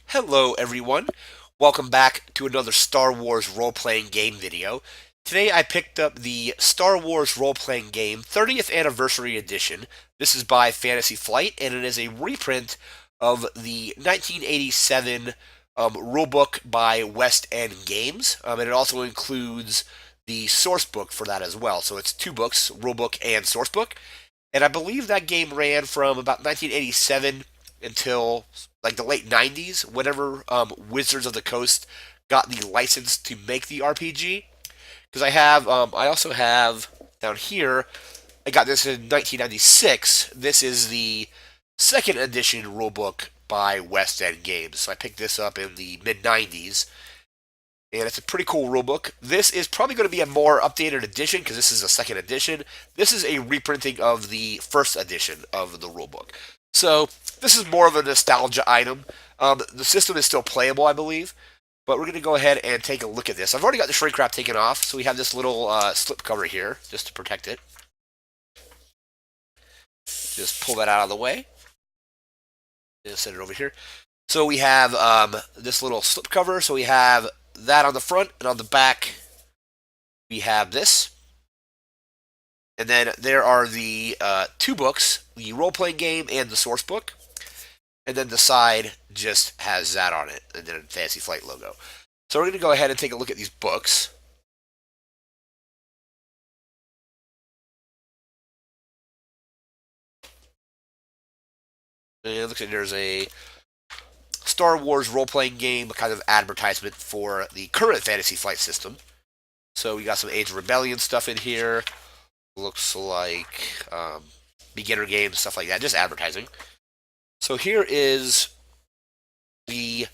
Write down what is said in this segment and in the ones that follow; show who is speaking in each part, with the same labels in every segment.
Speaker 1: Hello everyone, welcome back to another Star Wars role-playing game video. Today I picked up the Star Wars role-playing game 30th Anniversary Edition. This is by Fantasy Flight and it is a reprint of the 1987 rulebook by West End Games. And it also includes the sourcebook for that as well. So it's two books, rulebook and sourcebook. And I believe that game ran from about 1987 until like the late 90s, whenever Wizards of the Coast got the license to make the RPG. Because I also have down here, I got this in 1996. This is the second edition rulebook by West End Games. So I picked this up in the mid 90s, and it's a pretty cool rulebook. This is probably going to be a more updated edition because this is a second edition. This is a reprinting of the first edition of the rulebook. So this is more of a nostalgia item. The system is still playable, I believe, but we're going to go ahead and take a look at this. I've already got the shrink wrap taken off, so we have this little slip cover here just to protect it. Just pull that out of the way. Just set it over here. So we have this little slip cover. So we have that on the front, and on the back we have this. And then there are the two books, the role-playing game and the source book. And then the side just has that on it, and then a Fantasy Flight logo. So we're going to go ahead and take a look at these books. And it looks like there's a Star Wars role-playing game, kind of advertisement for the current Fantasy Flight system. So we got some Age of Rebellion stuff in here. Looks like beginner games, stuff like that, just advertising. So here is the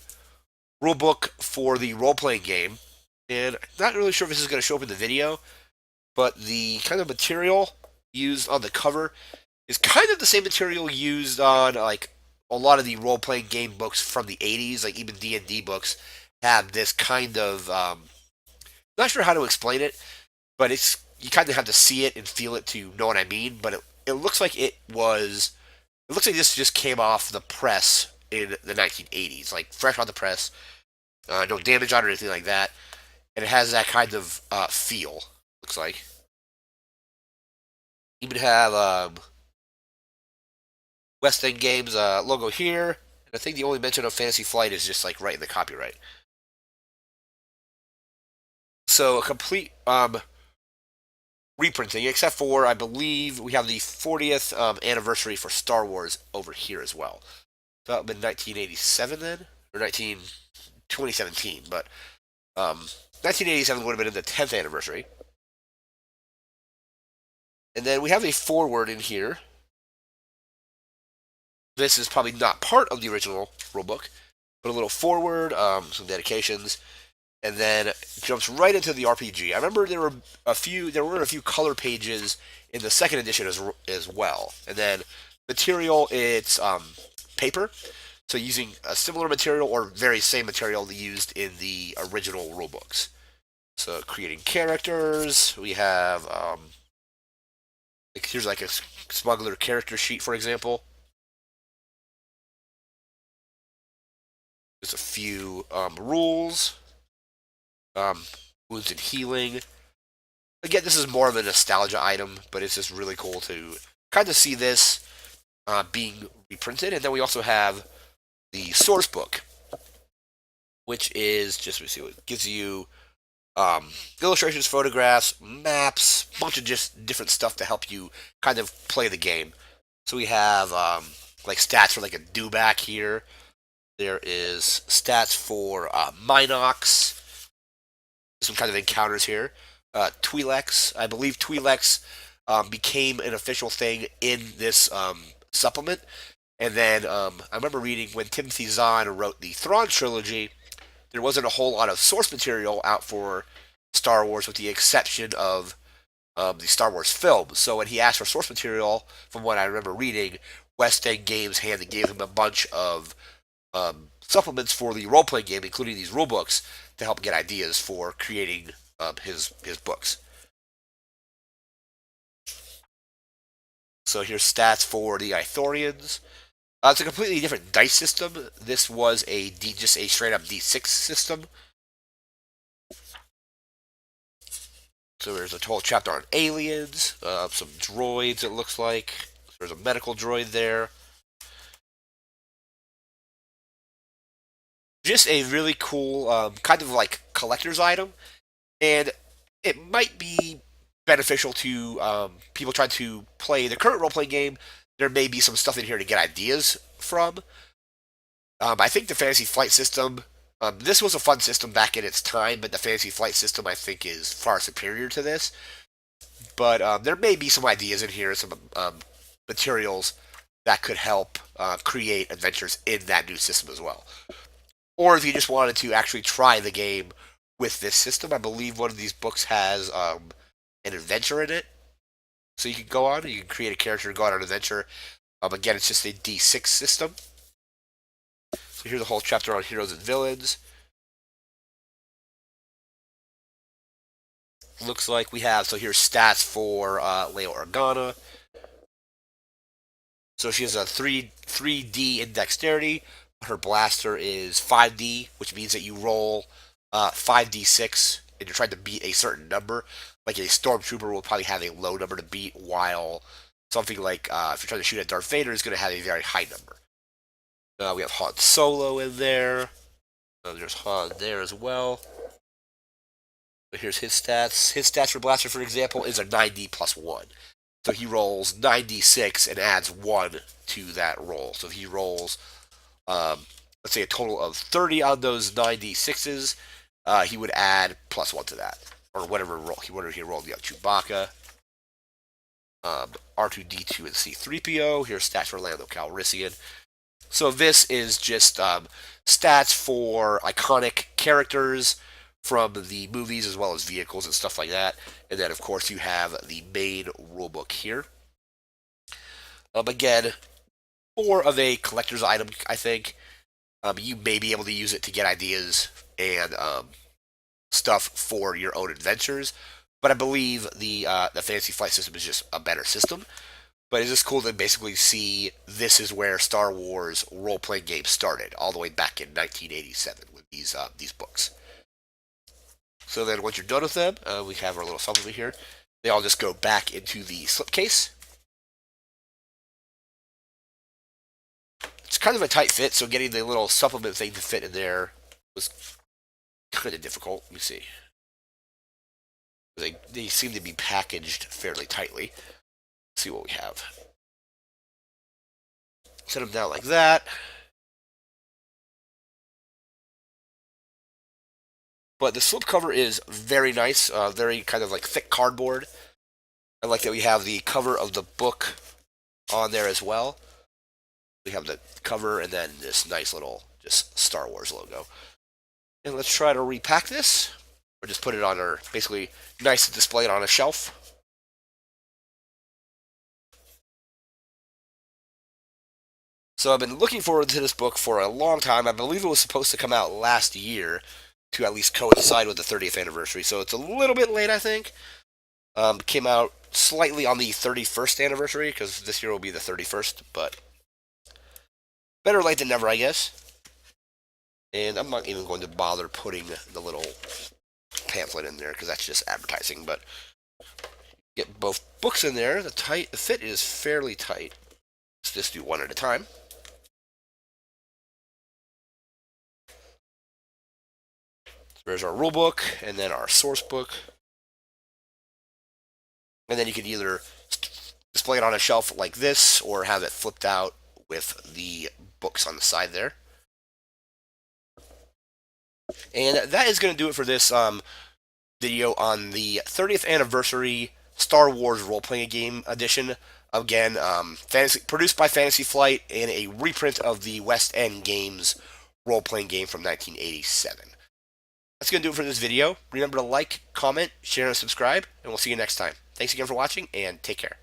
Speaker 1: rulebook for the role-playing game. And I'm not really sure if this is going to show up in the video, but the kind of material used on the cover is kind of the same material used on like a lot of the role-playing game books from the 80s, like even D&D books have this kind of not sure how to explain it, but it's you kind of have to see it and feel it to know what I mean, but it looks like it looks like this just came off the press in the 1980s, like fresh on the press, no damage on it or anything like that, and it has that kind of feel. Looks like even have West End Games logo here, and I think the only mention of Fantasy Flight is just like right in the copyright. So a complete reprinting, except for I believe we have the 40th anniversary for Star Wars over here as well. So that would have been 1987 then, or 2017, but 1987 would have been in the 10th anniversary. And then we have a foreword in here. This is probably not part of the original rulebook, but a little foreword, some dedications, and then jumps right into the RPG. I remember there were a few color pages in the second edition as well, and then material it's paper, so using a similar material or very same material used in the original rulebooks. So creating characters, we have like here's like a smuggler character sheet for example. There's a few rules, um, wounds and healing. Again, this is more of a nostalgia item, but it's just really cool to kind of see this being reprinted. And then we also have the source book, which is just let me see, it gives you illustrations, photographs, maps, a bunch of just different stuff to help you kind of play the game. So we have like stats for like a dewback here. There is stats for Minox. Some kind of encounters here. Twi'leks, I believe Twi'leks became an official thing in this supplement. And then I remember reading when Timothy Zahn wrote the Thrawn trilogy, there wasn't a whole lot of source material out for Star Wars, with the exception of the Star Wars films. So when he asked for source material, from what I remember reading, West End Games gave him a bunch of supplements for the role playing game, including these rule books, to help get ideas for creating his books. So here's stats for the Ithorians. It's a completely different dice system. This was just a straight up D6 system. So there's a whole chapter on aliens, some droids. It looks like there's a medical droid there. Just a really cool, kind of like collector's item, and it might be beneficial to people trying to play the current role playing game. There may be some stuff in here to get ideas from. I think the Fantasy Flight system, this was a fun system back in its time, but the Fantasy Flight system I think is far superior to this. But there may be some ideas in here, some materials that could help create adventures in that new system as well. Or if you just wanted to actually try the game with this system, I believe one of these books has an adventure in it. So you can go on, you can create a character and go on an adventure. Again, it's just a D6 system. So here's a whole chapter on heroes and villains. Looks like we have, so here's stats for Leia Organa. So she has a 3D in dexterity. Her blaster is 5D, which means that you roll 5d6 and you're trying to beat a certain number. Like a stormtrooper will probably have a low number to beat, while something like if you're trying to shoot at Darth Vader is going to have a very high number. We have Han Solo in there. There's Han there as well. Here's his stats. His stats for blaster, for example, is a 9D plus 1. So he rolls 9d6 and adds 1 to that roll. So if he rolls, let's say, a total of 30 on those 9d6s, he would add plus 1 to that. Or whatever he rolled. You have Chewbacca, R2-D2, and C-3PO. Here's stats for Lando Calrissian. So this is just stats for iconic characters from the movies as well as vehicles and stuff like that. And then, of course, you have the main rulebook here. Again, more of a collector's item, I think. You may be able to use it to get ideas and stuff for your own adventures. But I believe the Fantasy Flight system is just a better system. But it's just cool to basically see this is where Star Wars role-playing games started, all the way back in 1987 with these books. So then once you're done with them, we have our little supplement here. They all just go back into the slipcase. It's kind of a tight fit, so getting the little supplement thing to fit in there was kind of difficult. Let me see. They seem to be packaged fairly tightly. Let's see what we have. Set them down like that. But the slipcover is very nice, very kind of like thick cardboard. I like that we have the cover of the book on there as well. We have the cover and then this nice little just Star Wars logo. And let's try to repack this, or just put it on our, basically nice to display it on a shelf. So I've been looking forward to this book for a long time. I believe it was supposed to come out last year to at least coincide with the 30th anniversary. So it's a little bit late, I think. Came out slightly on the 31st anniversary, because this year will be the 31st, but better late than never, I guess. And I'm not even going to bother putting the little pamphlet in there, because that's just advertising, but get both books in there. The fit is fairly tight. Let's just do one at a time. There's our rulebook, and then our sourcebook. And then you can either display it on a shelf like this, or have it flipped out with the books on the side there. And that is going to do it for this video on the 30th anniversary Star Wars Roleplaying Game edition. Again, produced by Fantasy Flight and a reprint of the West End Games role-playing game from 1987. That's going to do it for this video. Remember to like, comment, share, and subscribe, and we'll see you next time. Thanks again for watching, and take care.